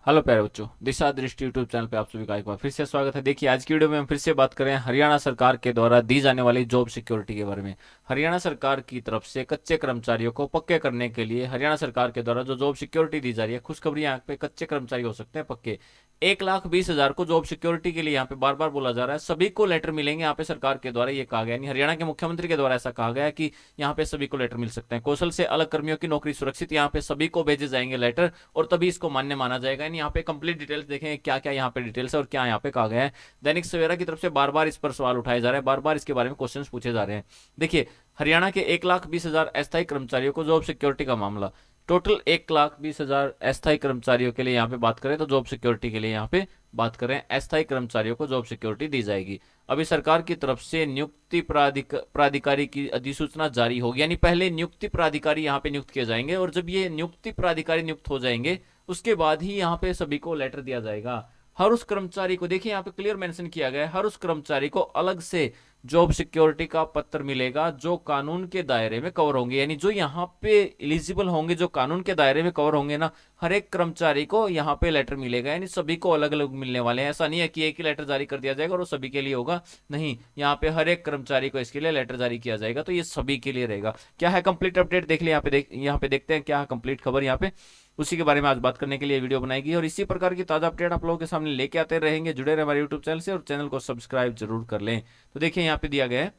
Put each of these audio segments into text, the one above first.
Hello प्यारे बच्चों, दिशा दृष्टि यूट्यूब चैनल पे आप सभी का एक बार फिर से स्वागत है। देखिए, आज की वीडियो में हम फिर से बात करें हरियाणा सरकार के द्वारा दी जाने वाली जॉब सिक्योरिटी के बारे में। हरियाणा सरकार की तरफ से कच्चे कर्मचारियों को पक्के करने के लिए हरियाणा सरकार के द्वारा जो जॉब सिक्योरिटी दी जा रही है, खुशखबरी यहाँ पे कच्चे कर्मचारी हो सकते हैं पक्के। 1,20,000 को जॉब सिक्योरिटी के लिए यहाँ पे बार बार बोला जा रहा है, सभी को लेटर मिलेंगे यहाँ पे सरकार के द्वारा, ये कहा गया। यानी हरियाणा के मुख्यमंत्री के द्वारा ऐसा कहा गया है कि यहाँ पे सभी को लेटर मिल सकते हैं। कौशल से अलग कर्मियों की नौकरी सुरक्षित, यहाँ पे सभी को भेजे जाएंगे लेटर और तभी इसको मान्य माना जाएगा। यानी यहाँ पे कंप्लीट डिटेल्स देखें क्या क्या यहाँ पे डिटेल्स है और क्या यहाँ पे कहा गया है। दैनिक सवेरा की तरफ से बार बार इस पर सवाल उठाए जा रहे हैं, बार बार इसके बारे में क्वेश्चन पूछे जा रहे हैं। देखिए, हरियाणा के 1,20,000 अस्थायी कर्मचारियों को जॉब सिक्योरिटी का मामला, टोटल 1,20,000 अस्थायी कर्मचारियों के लिए यहाँ पे बात करें तो जॉब सिक्योरिटी के लिए यहाँ पे बात करें, अस्थायी कर्मचारियों को जॉब सिक्योरिटी दी जाएगी। अभी सरकार की तरफ से नियुक्ति प्राधिकारी की अधिसूचना जारी होगी। यानी पहले नियुक्ति प्राधिकारी यहाँ पे नियुक्त किए जाएंगे और जब ये नियुक्ति प्राधिकारी नियुक्त हो जाएंगे उसके बाद ही यहाँ पे सभी को लेटर दिया जाएगा। हर उस कर्मचारी को, देखिए यहाँ पे क्लियर मेंशन किया गया है, हर उस कर्मचारी को अलग से जॉब सिक्योरिटी का पत्र मिलेगा जो कानून के दायरे में कवर होंगे। यानी जो यहाँ पे एलिजिबल होंगे, जो कानून के दायरे में कवर होंगे ना, हर एक कर्मचारी को यहाँ पे लेटर मिलेगा। यानी सभी को अलग अलग मिलने वाले हैं। ऐसा नहीं है कि एक ही लेटर जारी कर दिया जाएगा और वो सभी के लिए होगा, नहीं, यहाँ पे हर एक कर्मचारी को इसके लिए लेटर जारी किया जाएगा, तो ये सभी के लिए रहेगा। क्या है कंप्लीट अपडेट देख लिया, यहाँ पे देखते हैं क्या है कंप्लीट खबर। यहाँ पे उसी के बारे में आज बात करने के लिए वीडियो बनाई गई और इसी प्रकार की ताजा अपडेट आप लोगों के सामने लेके आते रहेंगे। जुड़े रहे हमारे यूट्यूब चैनल से और चैनल को सब्सक्राइब जरूर कर लें। तो देखिए यहाँ पे दिया गया है,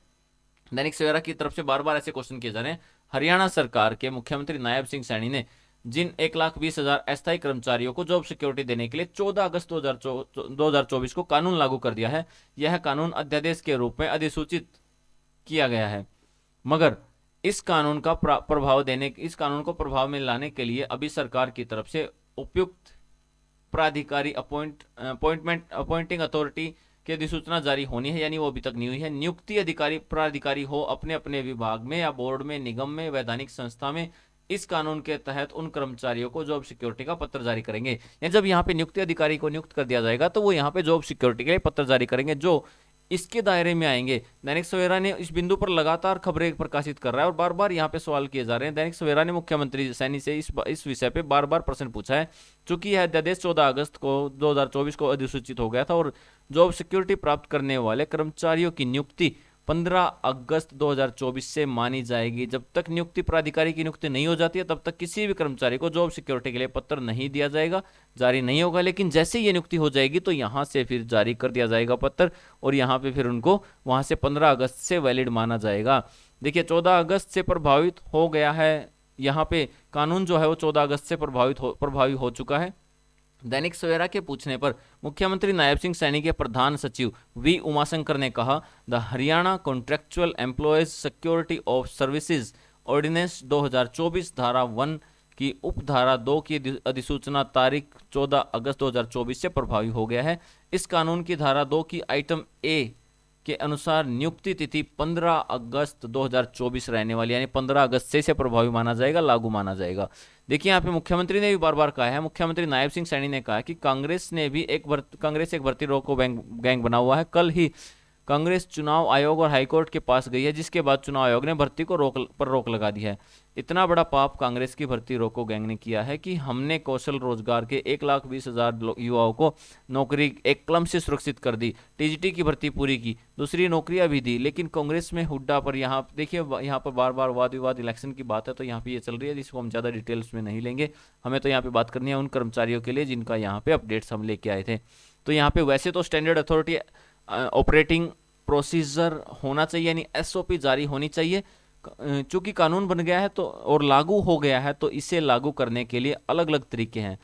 दैनिक सवेरा की तरफ से बार बार ऐसे क्वेश्चन किए जा रहे हैं। हरियाणा सरकार के मुख्यमंत्री नायब सिंह सैनी ने जिन 1,20,000 अस्थायी कर्मचारियों को जॉब सिक्योरिटी देने के लिए 14 अगस्त 2024 को कानून लागू कर दिया है। यह कानून अध्यादेश के रूप में अधिसूचित किया गया है, मगर इस कानून को प्रभाव में लाने के लिए अभी सरकार की तरफ से उपयुक्त प्राधिकारी अपॉइंटिंग अथॉरिटी की अधिसूचना जारी होनी है। यानी वो अभी तक नहीं हुई है। नियुक्ति अधिकारी प्राधिकारी हो अपने अपने विभाग में या बोर्ड में, निगम में, वैधानिक संस्था में इस कानून के तहत उन कर्मचारियों को जॉब सिक्योरिटी का पत्र जारी करेंगे। या जब यहाँ पे नियुक्ति अधिकारी को नियुक्त कर दिया जाएगा तो वो यहाँ पे जॉब सिक्योरिटी के लिए पत्र जारी करेंगे जो इसके दायरे में आएंगे। दैनिक सवेरा ने इस बिंदु पर लगातार खबरें प्रकाशित कर रहा है और बार बार यहाँ पे सवाल किए जा रहे हैं। दैनिक सवेरा ने मुख्यमंत्री सैनी से इस विषय पे बार बार प्रश्न पूछा है। चूंकि यह अध्यादेश 14 अगस्त को 2024 को अधिसूचित हो गया था और जॉब सिक्योरिटी प्राप्त करने वाले कर्मचारियों की नियुक्ति 15 अगस्त 2024 से मानी जाएगी। जब तक नियुक्ति प्राधिकारी की नियुक्ति नहीं हो जाती है तब तक किसी भी कर्मचारी को जॉब सिक्योरिटी के लिए पत्र नहीं दिया जाएगा, जारी नहीं होगा। लेकिन जैसे ये नियुक्ति हो जाएगी तो यहाँ से फिर जारी कर दिया जाएगा पत्र और यहाँ पे फिर उनको वहां से 15 अगस्त से वैलिड माना जाएगा। देखिए 14 अगस्त से प्रभावित हो गया है, यहाँ पे कानून जो है वो 14 अगस्त से प्रभावी हो चुका है। दैनिक सवेरा के पूछने पर मुख्यमंत्री नायब सिंह सैनी के प्रधान सचिव वी उमाशंकर ने कहा, the Haryana contractual employees security of services ordinance 2024 धारा 1 की उपधारा 2 की अधिसूचना तारीख 14 अगस्त 2024 से प्रभावी हो गया है। इस कानून की धारा 2 की आइटम ए के अनुसार नियुक्ति तिथि 15 अगस्त 2024 रहने वाली, यानी 15 अगस्त से प्रभावी माना जाएगा, लागू माना जाएगा। देखिए यहाँ पे मुख्यमंत्री ने भी बार बार कहा है, मुख्यमंत्री नायब सिंह सैनी ने कहा कि कांग्रेस एक भर्ती रोको गैंग बना हुआ है। कल ही कांग्रेस चुनाव आयोग और हाईकोर्ट के पास गई है, जिसके बाद चुनाव आयोग ने भर्ती को रोक लगा दी है। इतना बड़ा पाप कांग्रेस की भर्ती रोको गैंग ने किया है कि हमने कौशल रोजगार के 1,20,000 युवाओं को नौकरी एक कलम से सुरक्षित कर दी, टीजीटी की भर्ती पूरी की, दूसरी नौकरियां भी दी। लेकिन कांग्रेस में हुड्डा पर यहाँ देखिए, यहाँ पर बार बार वाद विवाद इलेक्शन की बात है तो यहाँ पे ये चल रही है, जिसको हम ज़्यादा डिटेल्स में नहीं लेंगे। हमें तो यहाँ पे बात करनी है उन कर्मचारियों के लिए जिनका यहाँ पे अपडेट्स हम लेके आए थे। तो यहाँ पे वैसे तो स्टैंडर्ड अथॉरिटी ऑपरेटिंग प्रोसीजर होना चाहिए, यानी एसओपी जारी होनी चाहिए। चूंकि कानून बन गया है तो और लागू हो गया है तो इसे लागू करने के लिए अलग अलग तरीके हैं।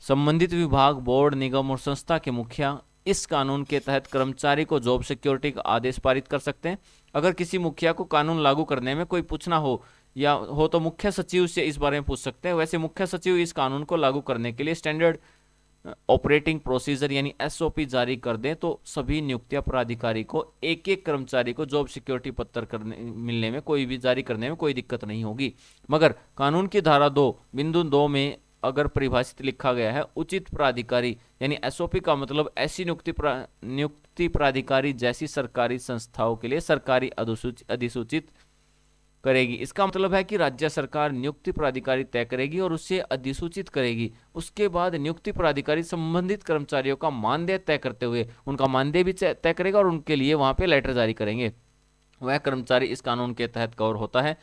संबंधित विभाग, बोर्ड, निगम और संस्था के मुखिया इस कानून के तहत कर्मचारी को जॉब सिक्योरिटी का आदेश पारित कर सकते हैं। अगर किसी मुखिया को कानून लागू करने में कोई पूछना हो तो मुख्य सचिव से इस बारे में पूछ सकते हैं। वैसे मुख्य सचिव इस कानून को लागू करने के लिए स्टैंडर्ड ऑपरेटिंग प्रोसीजर यानी एसओपी जारी कर दें तो सभी नियुक्तियां प्राधिकारी को एक एक कर्मचारी को जॉब सिक्योरिटी पत्र मिलने में, कोई भी जारी करने में कोई दिक्कत नहीं होगी। मगर कानून की धारा 2 बिंदु 2 में अगर परिभाषित लिखा गया है उचित प्राधिकारी, यानी एसओपी का मतलब ऐसी नियुक्ति प्राधिकारी जैसी सरकारी संस्थाओं के लिए सरकारी अधिसूचित करेगी। इसका मतलब है कि राज्य सरकार नियुक्ति प्राधिकारी तय करेगी और उसे अधिसूचित करेगी। उसके बाद नियुक्ति प्राधिकारी संबंधित कर्मचारियों का मानदेय तय करते हुए उनका मानदेय भी तय करेगा और उनके लिए वहां पे लेटर जारी करेंगे। वह कर्मचारी इस कानून के तहत कवर होता है।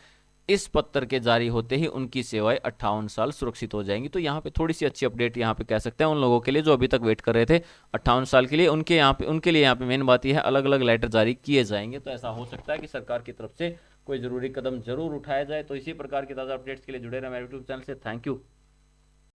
इस पत्र के जारी होते ही उनकी सेवाएं 58 साल सुरक्षित हो जाएंगी। तो यहाँ पे थोड़ी सी अच्छी अपडेट यहाँ पे कह सकते हैं उन लोगों के लिए जो अभी तक वेट कर रहे थे 58 साल के लिए, उनके लिए यहाँ पे मेन बात यह है अलग अलग लेटर जारी किए जाएंगे। तो ऐसा हो सकता है कि सरकार की तरफ से कोई जरूरी कदम जरूर उठाया जाए। तो इसी प्रकार की ताज़ा अपडेट्स के लिए जुड़े रहे मेरे यूट्यूब चैनल से। Thank you.